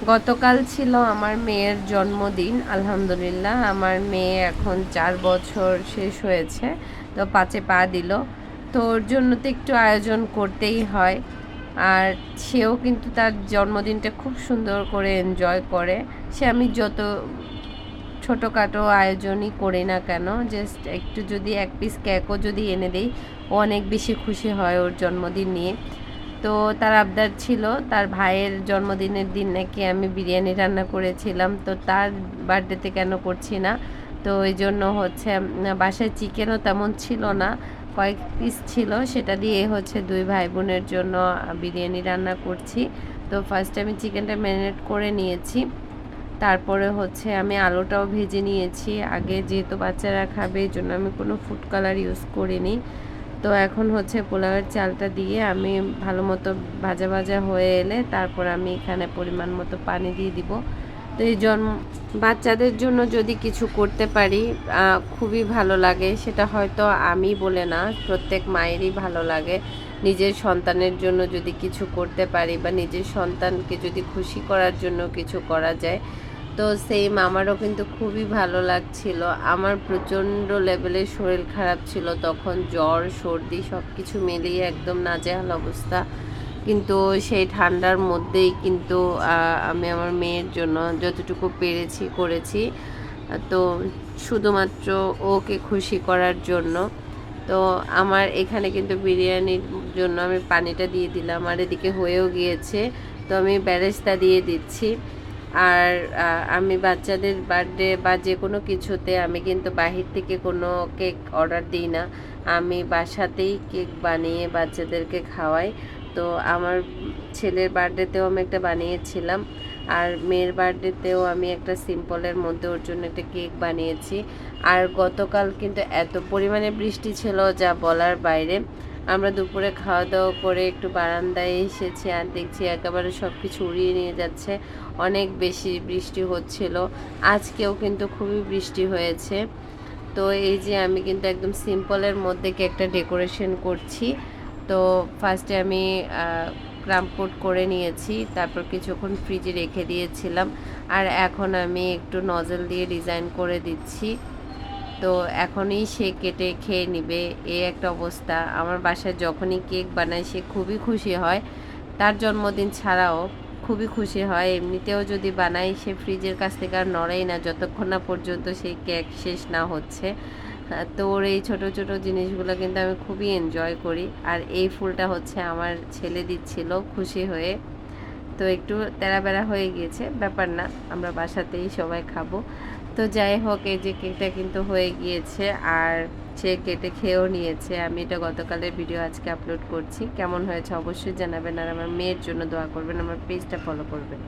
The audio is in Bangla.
গতকাল ছিল আমার মেয়ের জন্মদিন। আলহামদুলিল্লাহ আমার মেয়ে এখন 4 বছর শেষ হয়েছে, তো 5-এ পা দিল। তো ওর জন্য তো একটু আয়োজন করতেই হয়। আর সেও কিন্তু তার জন্মদিনটা খুব সুন্দর করে এনজয় করে। সে আমি যত ছোটোখাটো আয়োজনই করি না কেন, জাস্ট একটু যদি 1 পিস কেকও যদি এনে দিই, ও অনেক বেশি খুশি হয় ওর জন্মদিন নিয়ে। তো তার আবদার ছিল তার ভাইয়ের জন্মদিনের দিন নাকি আমি বিরিয়ানি রান্না করেছিলাম, তো তার বার্থডেতে কেন করছি না। তো এই জন্য হচ্ছে বাসায় চিকেনও তেমন ছিল না, কয়েক পিস ছিল, সেটা দিয়ে হচ্ছে 2 ভাই বোনের জন্য বিরিয়ানি রান্না করছি। তো ফার্স্টে আমি চিকেনটা ম্যারিনেট করে নিয়েছি, তারপরে হচ্ছে আমি আলুটাও ভেজে নিয়েছি আগে, যেহেতু বাচ্চারা খাবে এই জন্য আমি কোনো ফুড কালার ইউজ করিনি। তো এখন হচ্ছে পোলাওয়ের চালটা দিয়ে আমি ভালো মতো ভাজা ভাজা হয়ে এলে তারপর আমি এখানে পরিমাণ মতো পানি দিয়ে দিব। তো এই বাচ্চাদের জন্য যদি কিছু করতে পারি খুবই ভালো লাগে, সেটা হয়তো আমি বলে না, প্রত্যেক মায়েরই ভালো লাগে। নিজের সন্তানের জন্য যদি কিছু করতে পারি বা নিজের সন্তানকে যদি খুশি করার জন্য কিছু করা যায়, তো সেম আমারও কিন্তু খুবই ভালো লাগছিল। আমার প্রচণ্ড লেভেলের শরীর খারাপ ছিল তখন, জ্বর সর্দি সব কিছু মিলিয়ে একদম নাজেহাল অবস্থা। কিন্তু সেই ঠান্ডার মধ্যেই কিন্তু আমি আমার মেয়ের জন্য যতটুকু পেরেছি করেছি, তো শুধুমাত্র ওকে খুশি করার জন্য। তো আমার এখানে কিন্তু বিরিয়ানির জন্য আমি পানিটা দিয়ে দিলাম, আর এদিকে হয়েও গিয়েছে। তো আমি বেরেস্তা দিয়ে দিচ্ছি। আর আমি বাচ্চাদের বার্থডে বা যে কোনো কিছুতে আমি কিন্তু বাহির থেকে কোনো কেক অর্ডার দিই না, আমি বাসাতেই কেক বানিয়ে বাচ্চাদেরকে খাওয়াই। তো আমার ছেলের বার্থডেতেও আমি একটা বানিয়েছিলাম, আর মেয়ের বার্থডেতেও আমি একটা সিম্পলের মধ্যে ওর জন্য একটা কেক বানিয়েছি। আর গতকাল কিন্তু এত পরিমাণে বৃষ্টি ছিল যা বলার বাইরে। আমরা দুপুরে খাওয়া দাওয়া করে একটু বারান্দায় এসেছি, আর দেখছি একেবারে সব কিছু উড়িয়ে নিয়ে যাচ্ছে, অনেক বেশি বৃষ্টি হচ্ছিল। আজকেও কিন্তু খুবই বৃষ্টি হয়েছে। তো এই যে আমি কিন্তু একদম সিম্পলের মধ্যে কেকটা ডেকোরেশন করছি। তো ফার্স্টে আমি ক্রাম্প কোট করে নিয়েছি, তারপর কিছুক্ষণ ফ্রিজে রেখে দিয়েছিলাম, আর এখন আমি একটু নজল দিয়ে ডিজাইন করে দিচ্ছি। তো এখনই সে কেটে খেয়ে নিবে, এই একটা অবস্থা। আমার বাসায় যখনই কেক বানায় সে খুবই খুশি হয়, তার জন্মদিন ছাড়াও খুবই খুশি হয়। এমনিতেও যদি বানাই সে ফ্রিজের কাছ থেকে আর নড়েই না যতক্ষণ না পর্যন্ত সেই কেক শেষ না হচ্ছে। তো ওর এই ছোটো ছোটো জিনিসগুলো কিন্তু আমি খুবই এনজয় করি। আর এই ফুলটা হচ্ছে আমার ছেলে দিচ্ছিল খুশি হয়ে। তো একটু তেড়াবেড়া হয়ে গিয়েছে, ব্যাপার না, আমরা বাসাতেই সবাই খাবো। তো যাই হোক, এই যে কেকটা কিন্তু হয়ে গিয়েছে, আর সে কেটে খেয়েও নিয়েছে। আমি এটা গতকালের ভিডিও আজকে আপলোড করছি। কেমন হয়েছে অবশ্যই জানাবেন, আর আমার মেয়ের জন্য দোয়া করবেন, আমার পেজটা ফলো করবেন।